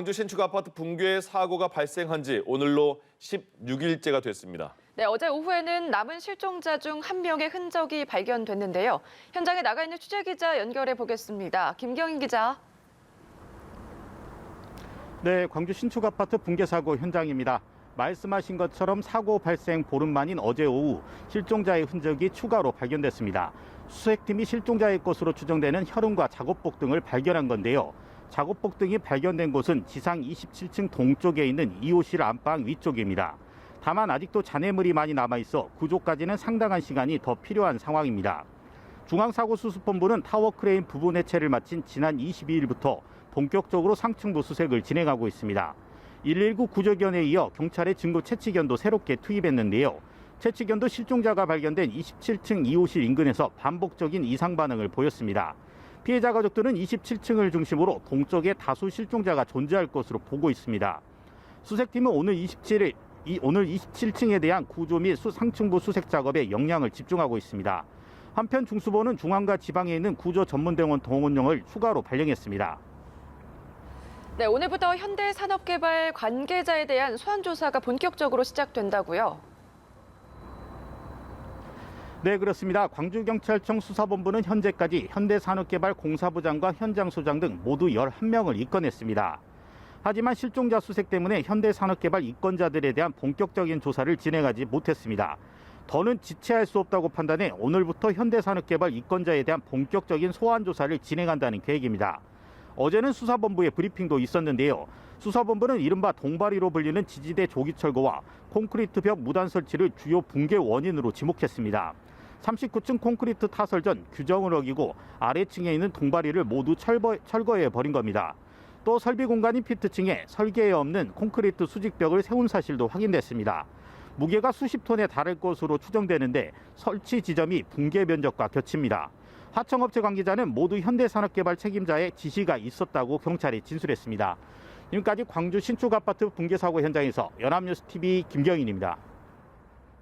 광주 신축 아파트 붕괴 사고가 발생한 지 오늘로 16일째가 됐습니다. 네, 어제 오후에는 남은 실종자 중 한 명의 흔적이 발견됐는데요. 현장에 나가 있는 취재기자 연결해 보겠습니다. 김경인 기자. 네, 광주 신축 아파트 붕괴 사고 현장입니다. 말씀하신 것처럼 사고 발생 보름 만인 어제 오후 실종자의 흔적이 추가로 발견됐습니다. 수색팀이 실종자의 것으로 추정되는 혈흔과 작업복 등을 발견한 건데요. 작업복 등이 발견된 곳은 지상 27층 동쪽에 있는 2호실 안방 위쪽입니다. 다만 아직도 잔해물이 많이 남아있어 구조까지는 상당한 시간이 더 필요한 상황입니다. 중앙사고수습본부는 타워크레인 부분 해체를 마친 지난 22일부터 본격적으로 상층부 수색을 진행하고 있습니다. 119 구조견에 이어 경찰의 증거 채취견도 새롭게 투입했는데요. 채취견도 실종자가 발견된 27층 2호실 인근에서 반복적인 이상 반응을 보였습니다. 피해자 가족들은 27층을 중심으로 동쪽에 다수 실종자가 존재할 것으로 보고 있습니다. 수색팀은 오늘 27층에 대한 구조 및 상층부 수색 작업에 역량을 집중하고 있습니다. 한편 중수본은 중앙과 지방에 있는 구조 전문대원 동원령을 추가로 발령했습니다. 네, 오늘부터 현대산업개발 관계자에 대한 소환조사가 본격적으로 시작된다고요? 네, 그렇습니다. 광주경찰청 수사본부는 현재까지 현대산업개발 공사부장과 현장소장 등 모두 11명을 입건했습니다. 하지만 실종자 수색 때문에 현대산업개발 이권자들에 대한 본격적인 조사를 진행하지 못했습니다. 더는 지체할 수 없다고 판단해 오늘부터 현대산업개발 이권자에 대한 본격적인 소환 조사를 진행한다는 계획입니다. 어제는 수사본부의 브리핑도 있었는데요. 수사본부는 이른바 동바리로 불리는 지지대 조기 철거와 콘크리트 벽 무단 설치를 주요 붕괴 원인으로 지목했습니다. 39층 콘크리트 타설 전 규정을 어기고 아래층에 있는 동바리를 모두 철거해 버린 겁니다. 또 설비 공간인 피트층에 설계에 없는 콘크리트 수직벽을 세운 사실도 확인됐습니다. 무게가 수십 톤에 달할 것으로 추정되는데 설치 지점이 붕괴 면적과 겹칩니다. 하청업체 관계자는 모두 현대산업개발 책임자의 지시가 있었다고 경찰에 진술했습니다. 지금까지 광주 신축 아파트 붕괴 사고 현장에서 연합뉴스 TV 김경인입니다.